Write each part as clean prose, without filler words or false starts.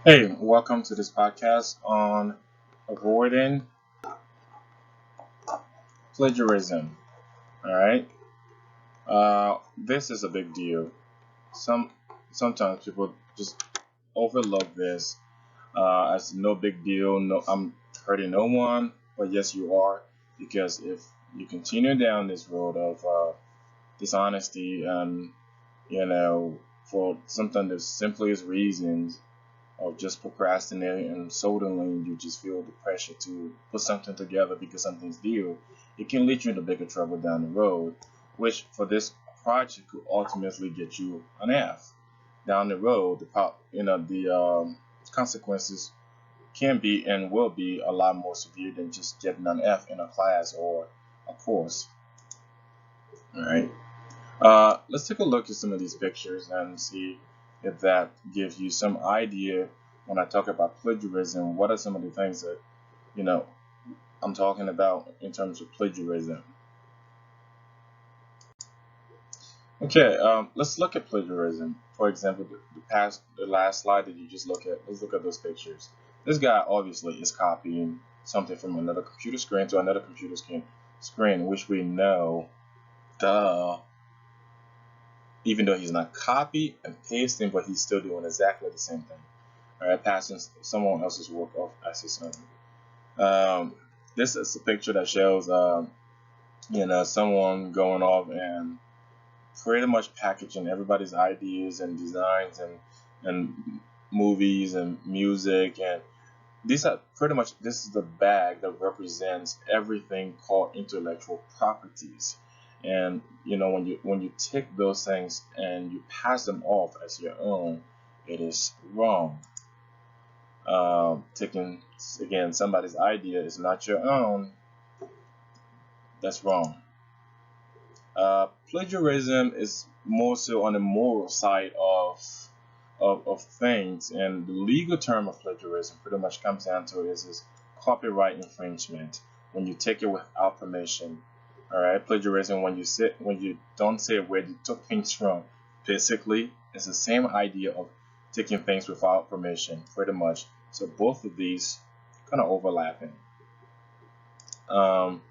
Hey, welcome to this podcast on avoiding plagiarism. All right, this is a big deal. Sometimes people just overlook this as no big deal. No, I'm hurting no one, but yes, you are, because if you continue down this road of dishonesty and for something as simply as reasons of just procrastinating and suddenly you just feel the pressure to put something together because something's due, it can lead you into bigger trouble down the road, which for this project could ultimately get you an F. Down the road, the consequences can be and will be a lot more severe than just getting an F in a class or a course. All right. Let's take a look at some of these pictures and see if that gives you some idea when I talk about plagiarism. What are some of the things that you know I'm talking about in terms of plagiarism? Okay, let's look at plagiarism. For example, the last slide that you just look at. Let's look at those pictures. This guy obviously is copying something from another computer screen to another screen, which we know, duh, even though he's not copy and pasting, but he's still doing exactly the same thing. All right, passing someone else's work off as his own. This is a picture that shows, someone going off and pretty much packaging everybody's ideas and designs and movies and music, and these are pretty much this is the bag that represents everything called intellectual properties. And when you take those things and you pass them off as your own, it is wrong. Taking again somebody's idea is not your own. That's wrong. Plagiarism is more so on the moral side of things, and the legal term of plagiarism pretty much comes down to is copyright infringement when you take it without permission. All right, plagiarism when you don't say where you took things from. Basically, it's the same idea of taking things without permission, pretty much. So both of these kind of overlapping. Um,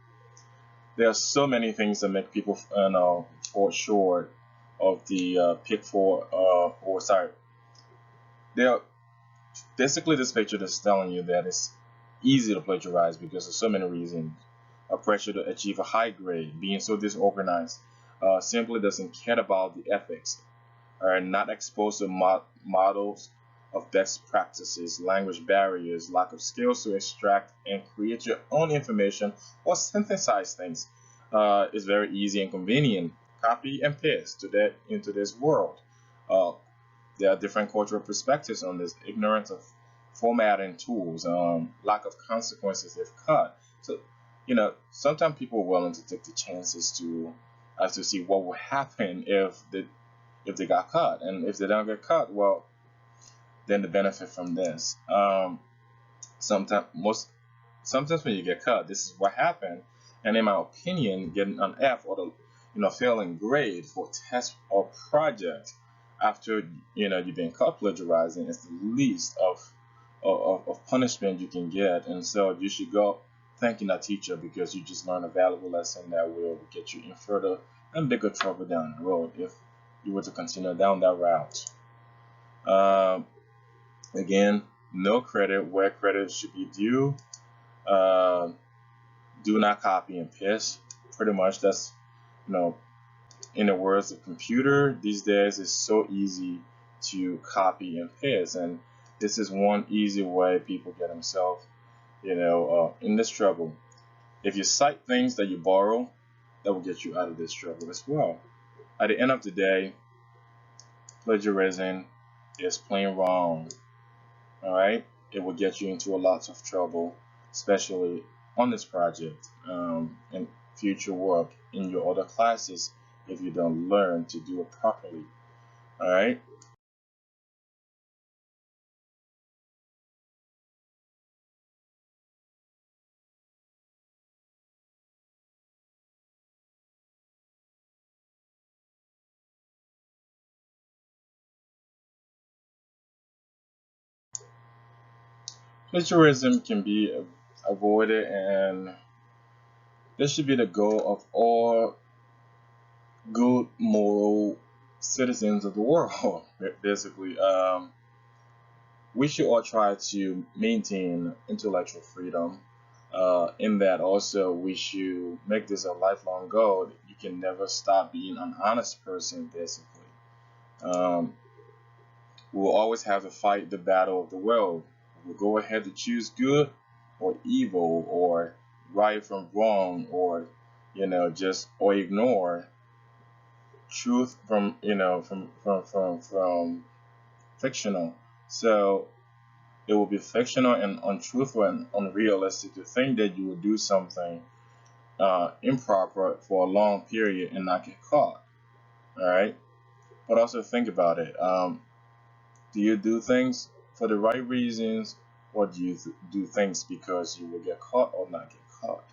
there are so many things that make people fall short of the pick for or sorry. There are basically this picture that's telling you that it's easy to plagiarize because of so many reasons. A pressure to achieve a high grade, being so disorganized, simply doesn't care about the ethics, are not exposed to models of best practices, language barriers, lack of skills to extract and create your own information or synthesize things. Is very easy and convenient. Copy and paste to that into this world. Uh, there are different cultural perspectives on this. Ignorance of formatting tools, lack of consequences if cut. So, sometimes people are willing to take the chances to see what will happen if they got cut, and if they don't get cut, well, then the benefit from this. Sometimes most sometimes when you get cut, this is what happened. And in my opinion, getting an F or the failing grade for test or project after you've been caught plagiarizing is the least of punishment you can get. And so you should go thanking that teacher because you just learned a valuable lesson that will get you in further and bigger trouble down the road if you were to continue down that route. Um, Again, no credit where credit should be due. Uh, do not copy and paste. Pretty much that's, you know, in the words of computer these days, it's so easy to copy and paste. And this is one easy way people get themselves, in this trouble. If you cite things that you borrow, that will get you out of this trouble as well. At the end of the day, plagiarism is plain wrong. All right, it will get you into a lot of trouble, especially on this project and future work in your other classes if you don't learn to do it properly. All right. Plagiarism can be avoided, and this should be the goal of all good moral citizens of the world. Basically, we should all try to maintain intellectual freedom. In that, also, we should make this a lifelong goal. You can never stop being an honest person, basically. Um, we'll always have to fight the battle of the world. We'll go ahead to choose good or evil, or right from wrong, or just or ignore truth from fictional. So it will be fictional and untruthful and unrealistic to think that you will do something improper for a long period and not get caught. All right, but also think about it. Do you do things for the right reasons, or do you do things because you will get caught or not get caught?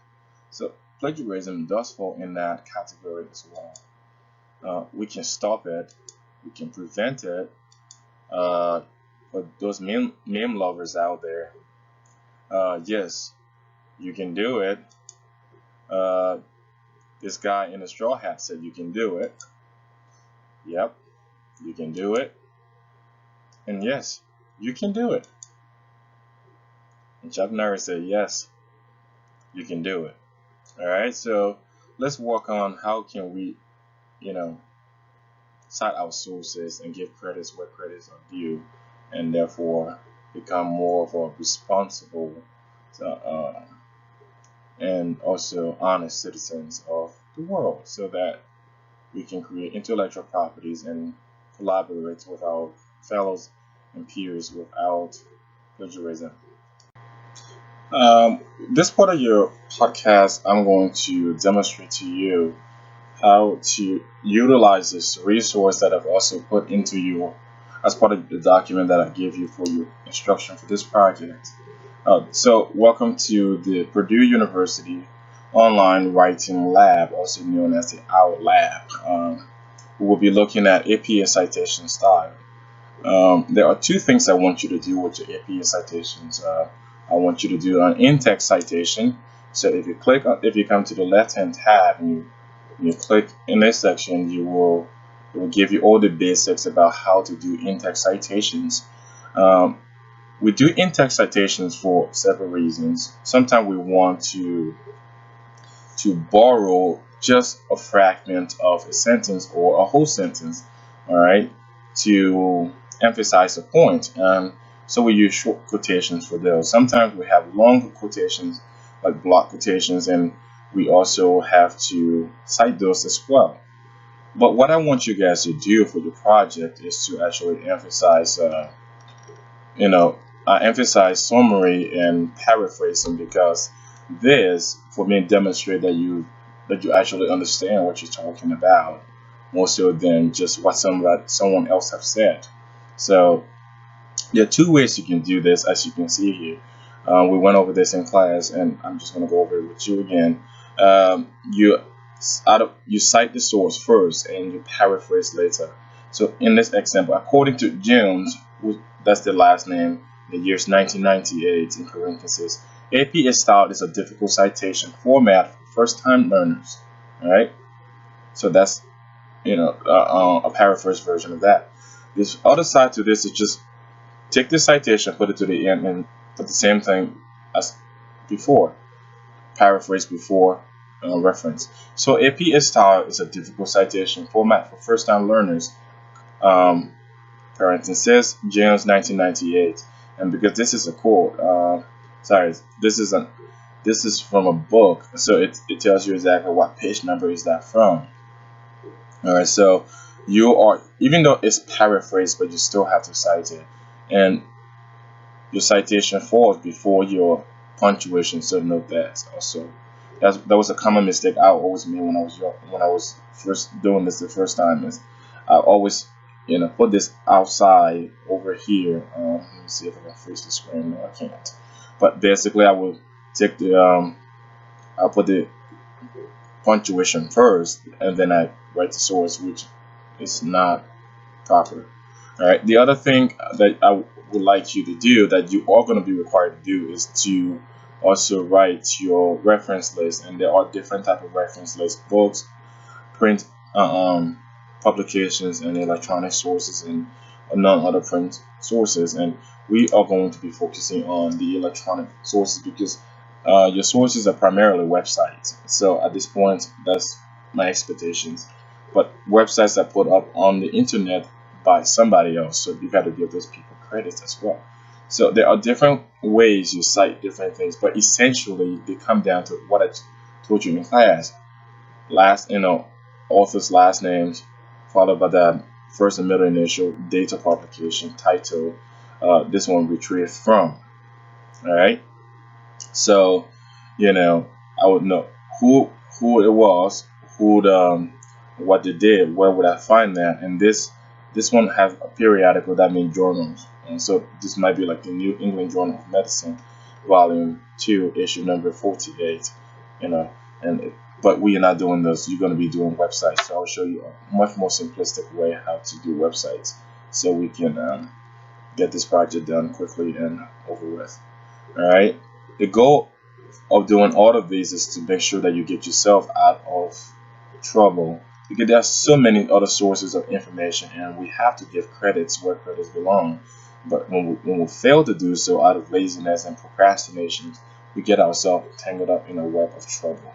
So plagiarism does fall in that category as well. We can stop it, we can prevent it. But those meme lovers out there, yes, you can do it. Uh, this guy in a straw hat said you can do it. Yep, you can do it. And yes, you can do it. And Chuck Norris said, yes, you can do it. All right, so let's work on how can we, you know, cite our sources and give credits where credits are due, and therefore become more of a responsible and also honest citizens of the world, so that we can create intellectual properties and collaborate with our fellows and peers without plagiarism. This part of your podcast, I'm going to demonstrate to you how to utilize this resource that I've also put into you as part of the document that I gave you for your instruction for this project. So welcome to the Purdue University Online Writing Lab, also known as the OUT Lab. We will be looking at APA citation style. There are two things I want you to do with your APA citations. I want you to do an in-text citation. So if you come to the left-hand tab and you click in this section, it will give you all the basics about how to do in-text citations. We do in-text citations for several reasons. Sometimes we want to borrow just a fragment of a sentence or a whole sentence, all right, to emphasize a point. So we use short quotations for those. Sometimes we have longer quotations, like block quotations, and we also have to cite those as well. But what I want you guys to do for your project is to actually you know, emphasize summary and paraphrasing, because this, for me, demonstrate that you actually understand what you're talking about, more so than just what someone else have said. So there are two ways you can do this, as you can see here. We went over this in class, and I'm just going to go over it with you again. You you cite the source first, and you paraphrase later. So in this example, according to Jones, that's the last name, the year's 1998 in parentheses. APA style is a difficult citation format for first-time learners. All right, so that's a paraphrase version of that. This other side to this is just take the citation, put it to the end, and put the same thing as before. Paraphrase before reference. So APA style is a difficult citation format for first-time learners. Parenthesis, Jones 1998. And because this is a quote, this is from a book, so it tells you exactly what page number is that from. All right, so you are, even though it's paraphrased, but you still have to cite it, and your citation falls before your punctuation. So note that also. That was a common mistake I always made when I was young, when I was first doing this the first time. Is I always put this outside over here. Let me see if I can freeze the screen. No, I can't. But basically, I will take I'll put the punctuation first, and then I write the source, which is not proper. All right. The other thing that I would like you to do, that you are going to be required to do, is to also write your reference list. And there are different type of reference lists: books, print publications, and electronic sources, and non-other print sources. And we are going to be focusing on the electronic sources because your sources are primarily websites. So at this point, that's my expectations. But websites are put up on the internet by somebody else, so you got to give those people credit as well. So there are different ways you cite different things, but essentially they come down to what I told you in class. Author's last names, followed by that first and middle initial, date of publication, title. This one retrieved from. All right. So, I would know who it was, what they did, where would I find that, and this one has a periodical, that means journals, and so this might be like the New England Journal of Medicine, Volume 2, issue number 48, but we are not doing this. You're going to be doing websites, so I'll show you a much more simplistic way how to do websites, so we can get this project done quickly and over with. All right. The goal of doing all of these is to make sure that you get yourself out of trouble, because there are so many other sources of information, and we have to give credits where credits belong. But when we fail to do so out of laziness and procrastination, we get ourselves tangled up in a web of trouble.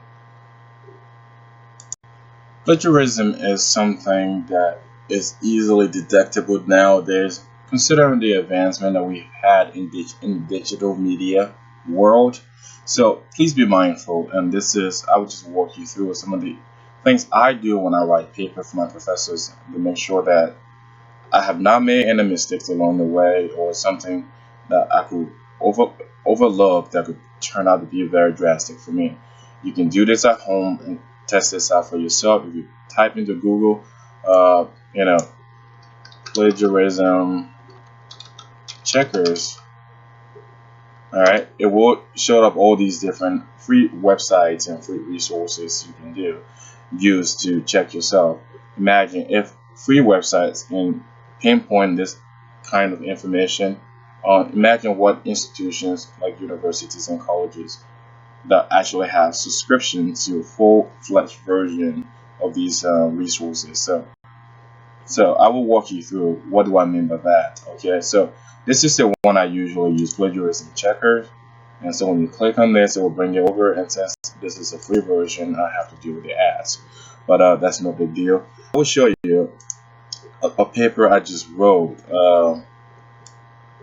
Plagiarism is something that is easily detectable nowadays, considering the advancement that we've had in digital media world. So please be mindful, and I will just walk you through some of the things I do when I write paper for my professors to make sure that I have not made any mistakes along the way, or something that I could overlook that could turn out to be very drastic for me. You can do this at home and test this out for yourself. If you type into Google, plagiarism checkers, all right, it will show up all these different free websites and free resources you can use to check yourself. Imagine if free websites can pinpoint this kind of information. Imagine what institutions like universities and colleges that actually have subscription to a full-fledged version of these resources. So I will walk you through what do I mean by that. Okay, so this is the one I usually use, plagiarism checkers. And so when you click on this, it will bring you over, and since this is a free version, I have to deal with the ads. But that's no big deal. I will show you a paper I just wrote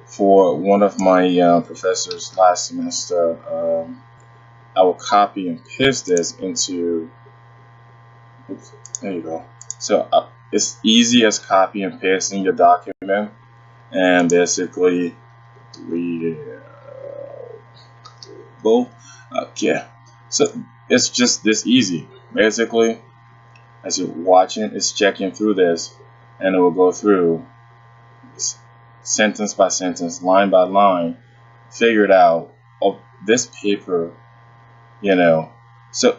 for one of my professors last semester. I will copy and paste this into, oops, there you go. So it's easy as copy and pasting your document, and basically okay, so it's just this easy. Basically, as you're watching, it's checking through this, and it will go through sentence by sentence, line by line, figure it out of this paper, so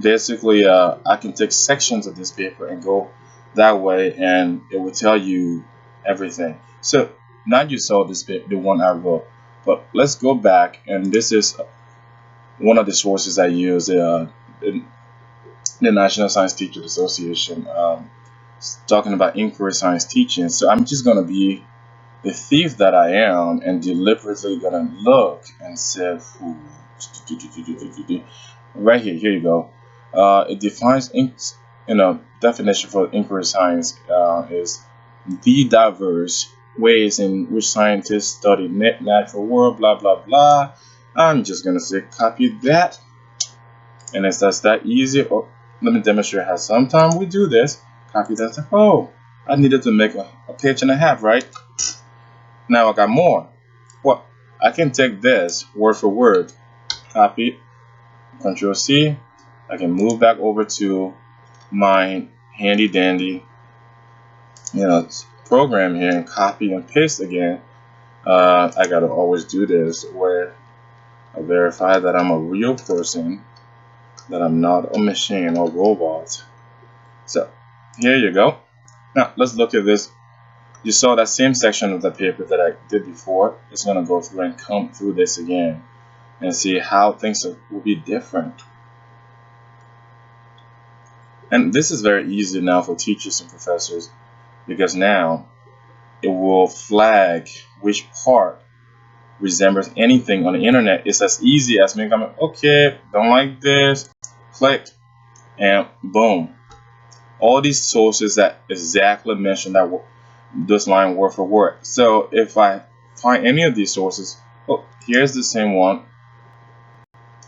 basically I can take sections of this paper and go that way, and it will tell you everything. So now you saw this paper, the one I wrote, but let's go back, and this is one of the sources I use, the National Science Teachers Association, talking about inquiry science teaching. So I'm just going to be the thief that I am and deliberately going to look and say, right here you go. It defines, definition for inquiry science is the diverse ways in which scientists study natural world, blah, blah, blah. I'm just going to say copy that. And it's just that easy. Or let me demonstrate how sometimes we do this. Copy that. Oh, I needed to make a page and a half, right? Now I got more. Well, I can take this word for word, copy, Control C. I can move back over to my handy dandy, program here and copy and paste again. I gotta always do this where I verify that I'm a real person, that I'm not a machine or robot. So here you go. Now let's look at this you saw that same section of the paper that I did before. It's going to go through and come through this again and see how things will be different. And this is very easy now for teachers and professors, because now it will flag which part resembles anything on the internet. It's as easy as me coming, okay, don't like this, click, and boom. All these sources that exactly mention that this line word for word. So if I find any of these sources, oh, here's the same one.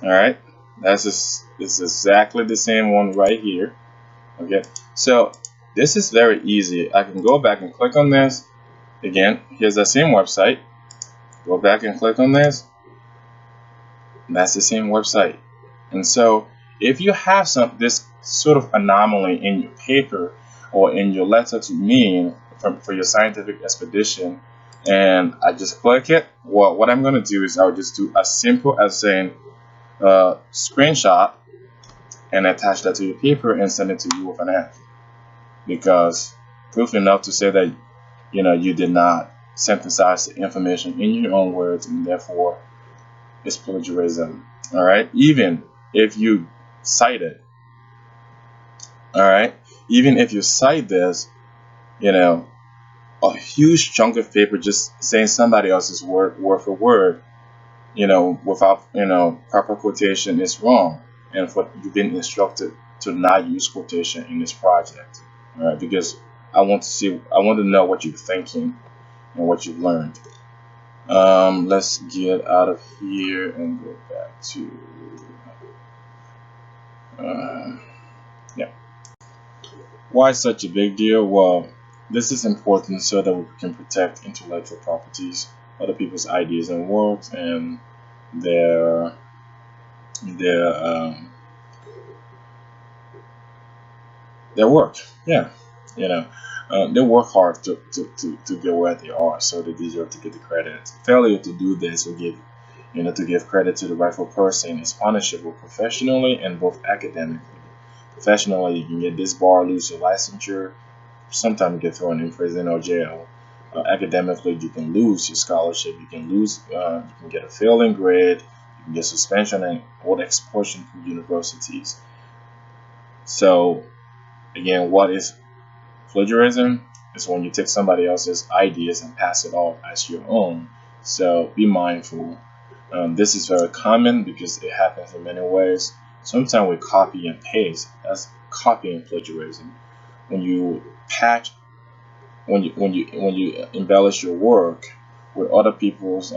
All right, it's exactly the same one right here. Okay, so this is very easy. I can go back and click on this. Again, here's the same website. Go back and click on this. That's the same website. And so if you have this sort of anomaly in your paper or in your letter to me for your scientific expedition, and I just click it, well, what I'm going to do is I'll just do as simple as saying screenshot and attach that to your paper and send it to you with an F, because proof enough to say that you did not synthesize the information in your own words, and therefore it's plagiarism. All right, even if you cite it, all right, even if you cite this, a huge chunk of paper just saying somebody else's word for word, without proper quotation is wrong, and for you've been instructed to not use quotation in this project. All right, because I want to know what you're thinking and what you've learned. Let's get out of here and go back to yeah. Why such a big deal? Well, this is important so that we can protect intellectual properties, other people's ideas and works, and their their um, their work. Yeah, they work hard to get where they are, so they deserve to get the credit. Failure to do this will give to give credit to the rightful person is punishable professionally and both academically. Professionally, you can get disbarred, lose your licensure, sometimes get thrown in prison or jail. Academically, you can lose your scholarship, you can get a failing grade, you can get suspension and or expulsion from universities. So, again, what is plagiarism? It's when you take somebody else's ideas and pass it off as your own. So be mindful. This is very common because it happens in many ways. Sometimes we copy and paste. That's copying plagiarism. When you patch, when you embellish your work with other people's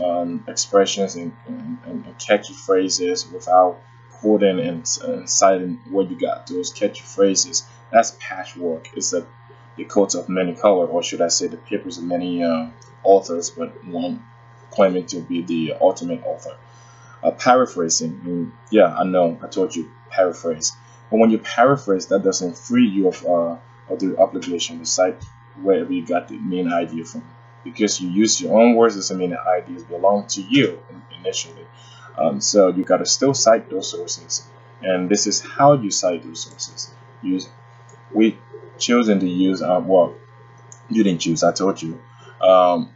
expressions and catchy phrases without quoting and citing where you got those catchy phrases, that's patchwork. It's the coats of many color, or should I say the papers of many authors, but one claiming to be the ultimate author. Paraphrasing, yeah, I know, I told you paraphrase. But when you paraphrase, that doesn't free you of the obligation to cite wherever you got the main idea from. Because you use your own words doesn't mean the ideas belong to you initially. So you got to still cite those sources. And this is how you cite those sources. We chosen to use, well, you didn't choose, I told you.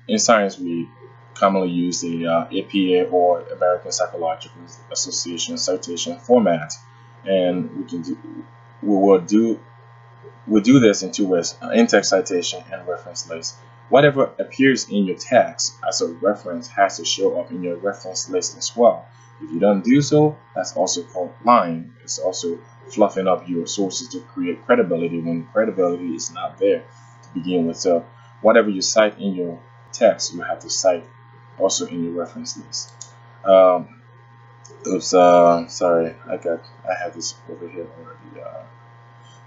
In science, we commonly use the APA or American Psychological Association citation format, and we do this in two ways: in-text citation and reference list. Whatever appears in your text as a reference has to show up in your reference list as well. If you don't do so, that's also called lying. It's also fluffing up your sources to create credibility when credibility is not there to begin with. So whatever you cite in your text, you have to cite also in your reference list. Sorry, I have this over here already.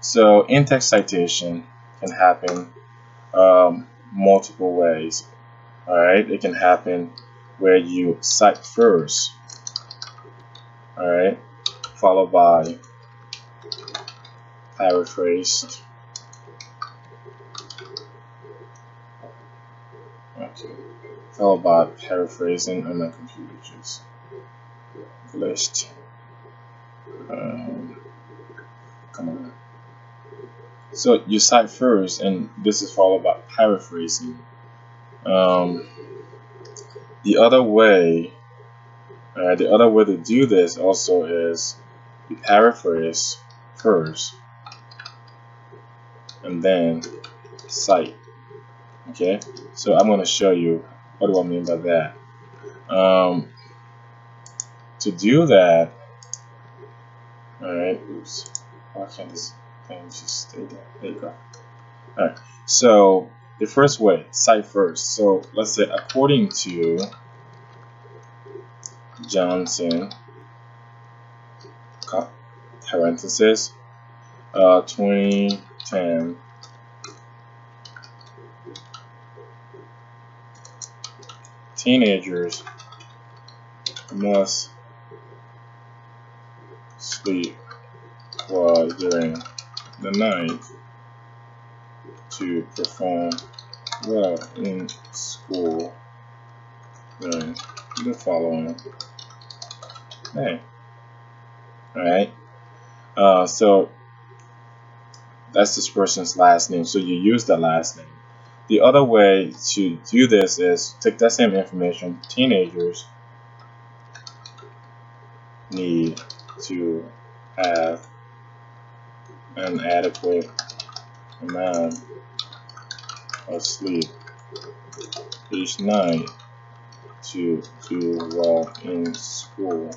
So in-text citation can happen multiple ways. All right, it can happen where you cite first, all right, followed by paraphrased. Okay, followed by paraphrasing, and my computer just glitched. Come on. So you cite first, and this is followed by paraphrasing. The other way to do this also is you paraphrase first and then cite. Okay, so I'm going to show you what do I mean by that. To do that, all right. Oops, why can't this thing just stay there? There you go. All right. So the first way, cite first. So let's say according to Johnson, parenthesis, 2010 teenagers must sleep well during the night to perform well in school during the following day. Alright, so that's this person's last name, so you use the last name. The other way to do this is take that same information. Teenagers need to have an adequate amount of sleep each night to do well in school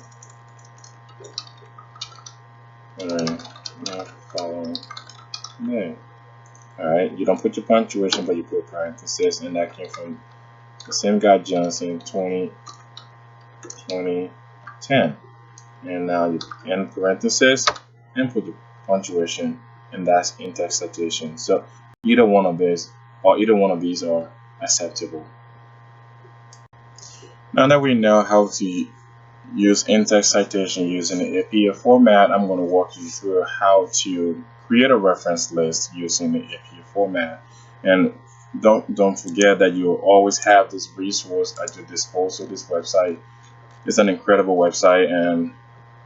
during the following day. Alright, you don't put your punctuation, but you put parentheses, and that came from the same guy Johnson, 2010. And now you end parentheses and put the punctuation, and that's in-text citation. So either one of these are acceptable. Now that we know how to use in-text citation using the APA format, I'm going to walk you through how to create a reference list using the APA format. And don't forget that you will always have this resource at your disposal. This website is an incredible website, and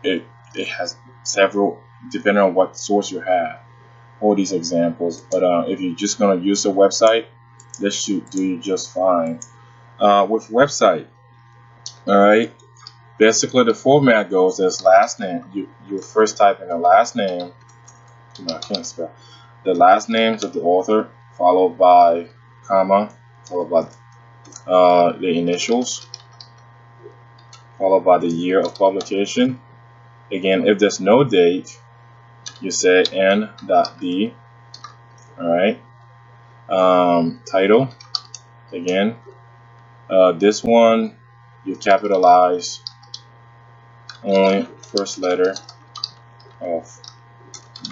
it has several, depending on what source you have, all these examples. But if you're just going to use the website, this should do you just fine. With website, all right, basically the format goes as last name. You first type in the last name. No, I can't spell. The last names of the author, followed by comma, followed by the initials, followed by the year of publication. Again, if there's no date, you say n.d. All right. Title. Again, this one you capitalize only first letter of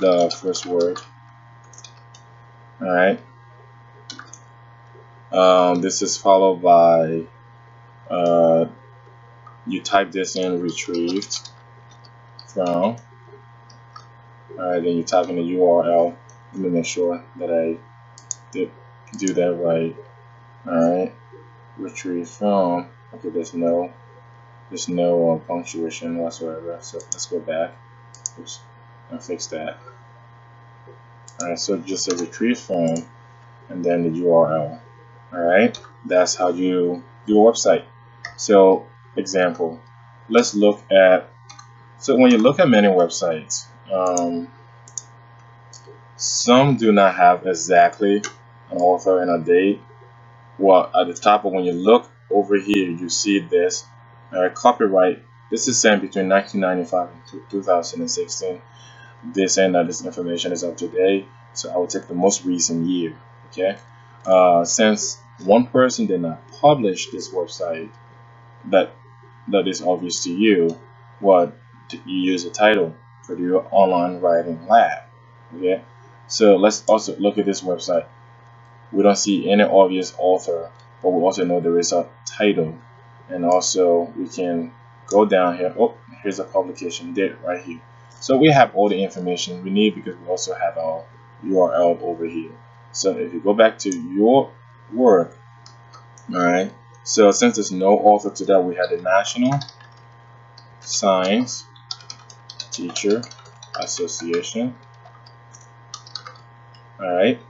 the first word. All right. This is followed by you type this in, retrieved from. Alright, then you type in the URL. Let me make sure that I did do that right. Alright, retrieve from. Okay, there's no punctuation whatsoever. So let's go back. Oops, and fix that. Alright, so just a retrieve from and then the URL. Alright, that's how you do a website. So example, let's look at, so when you look at many websites, some do not have exactly an author and a date. Well, at the top, but when you look over here, you see this copyright. This is saying between 1995 and 2016. They're saying that this information is up to date, so I will take the most recent year. Okay, since one person did not publish this website, that is obvious to you. What you use a title for your online writing lab. Okay, so let's also look at this website. We don't see any obvious author, but we also know there is a title, and also we can go down here. Oh, here's a publication date right here. So we have all the information we need because we also have our URL over here. So if you go back to your work, all right. So since there's no author to that, we have the National Science Teacher Association. Alright,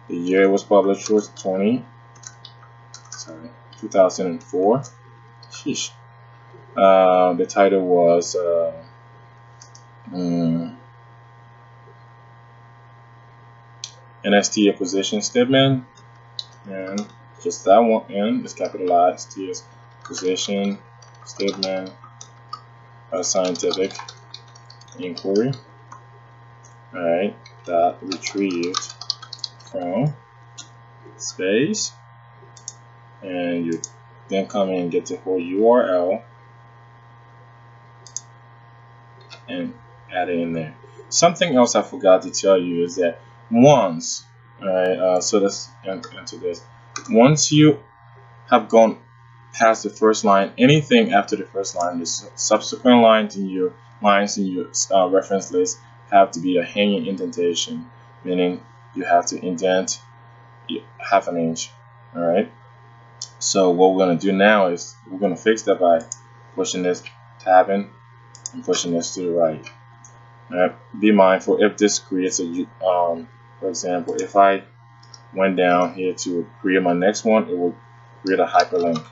the year it was published was 2004. Sheesh. The title was NST acquisition statement, and just that one, and it's capitalized T as acquisition statement, scientific inquiry. Alright, that retrieved from space, and you then come in and get the whole URL and add it in there. Something else I forgot to tell you is that once, alright, so let's enter this. Once you have gone past the first line, anything after the first line, the subsequent lines in your reference list have to be a hanging indentation, meaning you have to indent half an inch. Alright, so what we're going to do now is we're going to fix that by pushing this, tabbing, and pushing this to the right. Alright, be mindful if this creates a for example, if I went down here to create my next one, it will create a hyperlink.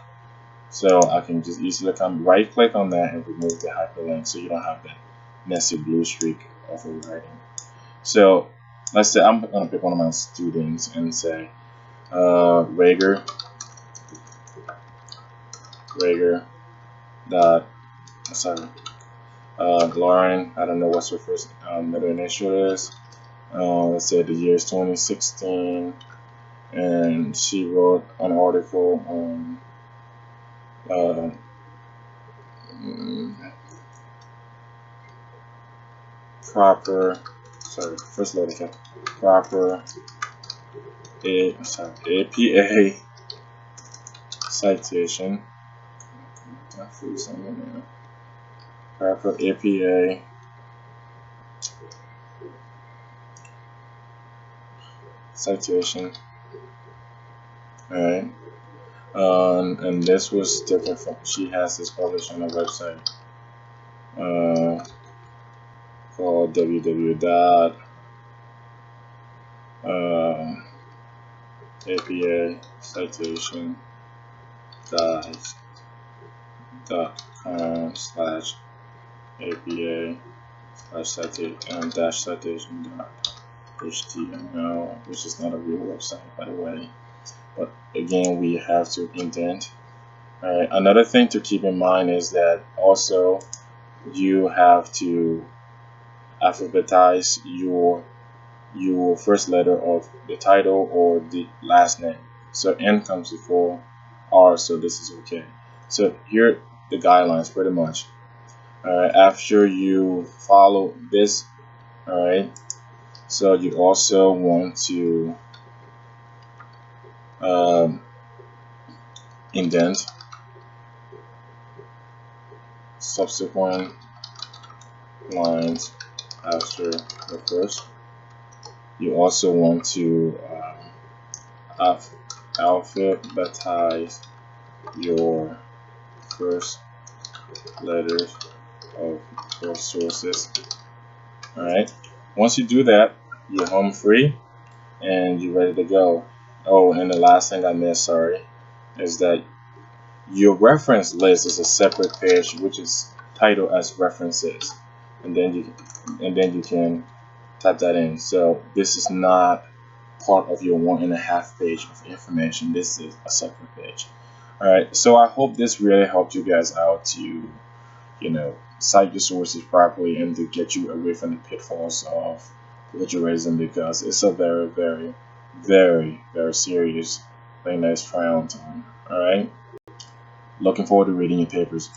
So I can just easily come right click on that and remove the hyperlink, so you don't have that messy blue streak overriding. So let's say I'm going to pick one of my students and say Rager dot, sorry, Lauren, I don't know what's her first middle initial is. Let's say the year is 2016, and she wrote an article on proper APA citation. Proper APA citation. Alright. And this was different from, she has this published on her website called www.apa citation.com/apa/citation.html, which is not a real website, by the way. But again, we have to indent. Alright, another thing to keep in mind is that also you have to alphabetize your first letter of the title or the last name. So N comes before R, so this is okay. So here are the guidelines pretty much. Alright, after you follow this, alright, so you also want to indent subsequent lines after the first. You also want to alphabetize your first letters of your sources. Alright, once you do that, you're home free and you're ready to go. Oh, and the last thing I missed, sorry, is that your reference list is a separate page which is titled as references, and then you can type that in. So this is not part of your 1.5 page of information. This is a separate page. Alright, so I hope this really helped you guys out to, cite your sources properly and to get you away from the pitfalls of plagiarism, because it's a very, very, very, very serious thing that is frowned on. Alright, looking forward to reading your papers.